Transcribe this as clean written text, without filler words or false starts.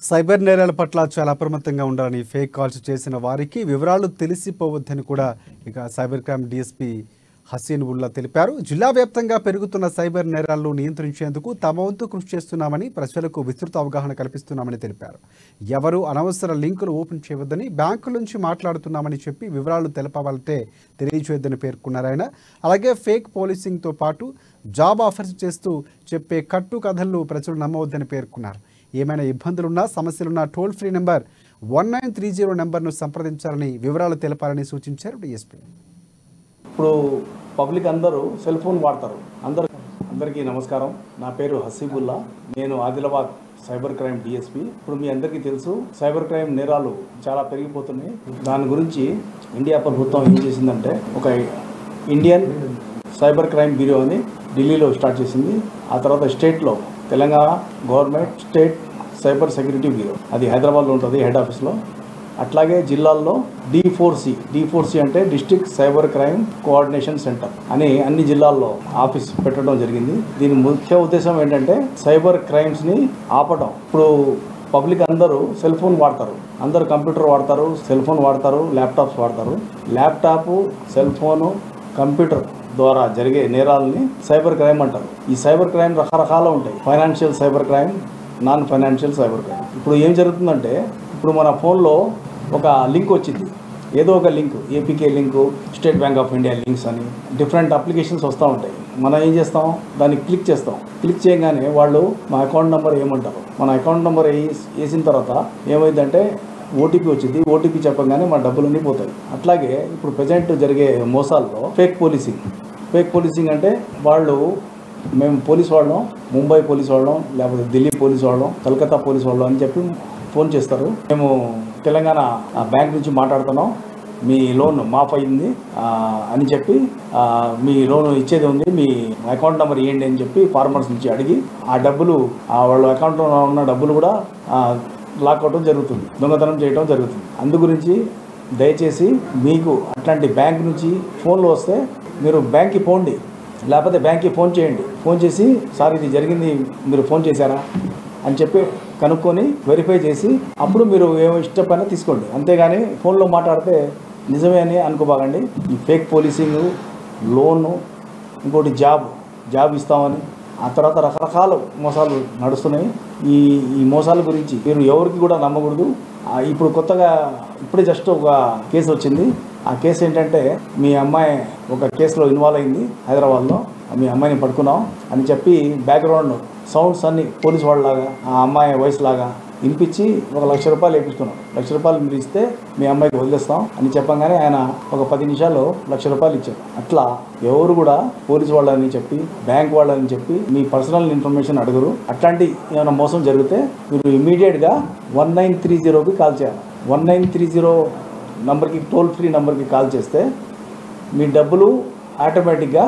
Cyber నేరాల పట్ల చాలా అప్రమత్తంగా ఉండాలని ఫేక్ కాల్స్ చేసిన వారికి వివరాలు తెలిసిపోవద్దని కూడా ఇక సైబర్ క్రైమ్ డీఎస్పీ హసీన్ ఉల్లా తెలిపారు. జిల్లా వ్యాప్తంగా పెరుగుతున్న సైబర్ నేరాలను నియంత్రించేందుకు తమ వంతు కృషి చేస్తున్నామని, ప్రజలకు విస్తృత అవగాహన కల్పిస్తున్నామని తెలిపారు. ఎవరు అనవసర లింకులు ఓపెన్ చేయవద్దని, బ్యాంకుల నుంచి మాట్లాడుతున్నామని చెప్పి వివరాలు తెలపాలంటే తెలియజేయొద్దని పేర్కొన్నారు ఆయన. అలాగే ఫేక్ పోలీసింగ్తో పాటు జాబ్ ఆఫర్స్ చేస్తూ చెప్పే కట్టు కథలను ప్రజలు నమ్మవద్దని పేర్కొన్నారు. ఏమైనా ఇబ్బందులున్నా, సమస్యలున్నా టోల్ ఫ్రీ నెంబర్ 1930 నెంబర్ను సంప్రదించాలని, వివరాలు తెలపాలని సూచించారు డీఎస్పీ. ఇప్పుడు పబ్లిక్ అందరూ సెల్ ఫోన్ వాడతారు. అందరికీ నమస్కారం. నా పేరు హసీబుల్లా. నేను ఆదిలాబాద్ సైబర్ క్రైమ్ డిఎస్పీ. ఇప్పుడు మీ అందరికీ తెలుసు, సైబర్ క్రైమ్ నేరాలు చాలా పెరిగిపోతున్నాయి. దాని గురించి ఇండియా ప్రభుత్వం ఏం చేసిందంటే, ఒక ఇండియన్ సైబర్ క్రైమ్ బ్యూరో అని ఢిల్లీలో స్టార్ట్ చేసింది. ఆ తర్వాత స్టేట్లో Telangana government state cyber security bureau, అది హైదరాబాద్లో ఉంటుంది హెడ్ ఆఫీస్లో. అట్లాగే జిల్లాల్లో D4C అంటే district cyber crime coordination centre అని అన్ని జిల్లాల్లో ఆఫీస్ పెట్టడం జరిగింది. దీని ముఖ్య ఉద్దేశం ఏంటంటే సైబర్ క్రైమ్స్ని ఆపడం. ఇప్పుడు పబ్లిక్ అందరూ సెల్ ఫోన్ వాడతారు, అందరూ కంప్యూటర్ వాడతారు, సెల్ ఫోన్ వాడతారు, ల్యాప్టాప్స్ వాడతారు. ల్యాప్టాప్, సెల్ ఫోను, కంప్యూటర్ ద్వారా జరిగే నేరాలని సైబర్ క్రైమ్ అంటారు. ఈ సైబర్ క్రైమ్ రకరకాలు ఉంటాయి. Financial cyber crime, non financial cyber crime. ఇప్పుడు ఏం జరుగుతుందంటే, ఇప్పుడు మన ఫోన్లో ఒక లింక్ వచ్చింది, ఏదో ఒక link, APK link, state bank of India links అని డిఫరెంట్ అప్లికేషన్స్ వస్తూ ఉంటాయి. మనం ఏం చేస్తాం, దాన్ని క్లిక్ చేస్తాం. క్లిక్ చేయగానే వాళ్ళు మా అకౌంట్ నెంబర్ ఏమంటారు, మన అకౌంట్ నెంబర్ వేసిన తర్వాత ఏమైందంటే ఓటీపీ వచ్చింది. ఓటీపీ చెప్పగానే మా డబ్బులన్నీ పోతాయి. అట్లాగే ఇప్పుడు ప్రజెంట్ జరిగే మోసాల్లో ఫేక్ పోలీసింగ్ అంటే వాళ్ళు, మేము పోలీస్ వాళ్ళం, ముంబై పోలీస్ వాళ్ళం, లేకపోతే ఢిల్లీ పోలీస్ వాళ్ళం, కలకత్తా పోలీస్ వాళ్ళం అని చెప్పి ఫోన్ చేస్తారు. మేము తెలంగాణ బ్యాంక్ నుంచి మాట్లాడుతున్నాం, మీ లోన్ మాఫ్ అయింది అని చెప్పి, మీ లోన్ ఇచ్చేది ఉంది, మీ అకౌంట్ నెంబర్ ఇవ్వండి అని చెప్పి ఫార్మర్స్ నుంచి అడిగి ఆ డబ్బులు, వాళ్ళ అకౌంట్లో ఉన్న డబ్బులు కూడా లాక్ అవడం జరుగుతుంది, దొంగతనం చేయడం జరుగుతుంది. అందు గురించి దయచేసి మీకు అట్లాంటి బ్యాంక్ నుంచి ఫోన్లు వస్తే మీరు బ్యాంక్కి పోండి, లేకపోతే బ్యాంక్కి ఫోన్ చేయండి. ఫోన్ చేసి, సార్ ఇది జరిగింది, మీరు ఫోన్ చేశారా అని చెప్పి కనుక్కొని వెరిఫై చేసి అప్పుడు మీరు ఏమో ఇష్టపైనా తీసుకోండి. అంతేగాని ఫోన్లో మాట్లాడితే నిజమే అని అనుకోబాగండి. ఈ ఫేక్ పోలీసింగ్, లోను, ఇంకోటి జాబ్ ఇస్తామని, ఆ తర్వాత రకరకాల మోసాలు నడుస్తున్నాయి. ఈ మోసాల గురించి మీరు ఎవరికి కూడా నమ్మకూడదు. ఇప్పుడు కొత్తగా ఇప్పుడే జస్ట్ ఒక కేసు వచ్చింది. ఆ కేసు ఏంటంటే, మీ అమ్మాయి ఒక కేసులో ఇన్వాల్వ్ అయింది హైదరాబాద్లో, మీ అమ్మాయిని పట్టుకున్నాం అని చెప్పి బ్యాక్గ్రౌండ్ సౌండ్స్ అన్ని పోలీస్ వాళ్ళలాగా, ఆ అమ్మాయి వయసు లాగా వినిపించి ₹1,00,000 వేయించుకున్నాం. ₹1,00,000 మీరు ఇస్తే మీ అమ్మాయికి వదిలేస్తాం అని చెప్పగానే ఆయన ఒక 10 నిమిషాల్లో ₹1,00,000 ఇచ్చారు. అట్లా ఎవరు కూడా పోలీస్ వాళ్ళని చెప్పి, బ్యాంక్ వాళ్ళని చెప్పి మీ పర్సనల్ ఇన్ఫర్మేషన్ అడుగురు. అట్లాంటి ఏమైనా మోసం జరిగితే మీరు ఇమీడియట్గా 1930కి కాల్ చేయాలి. 1930 నంబర్కి, టోల్ ఫ్రీ నెంబర్కి కాల్ చేస్తే మీ డబ్బులు ఆటోమేటిక్గా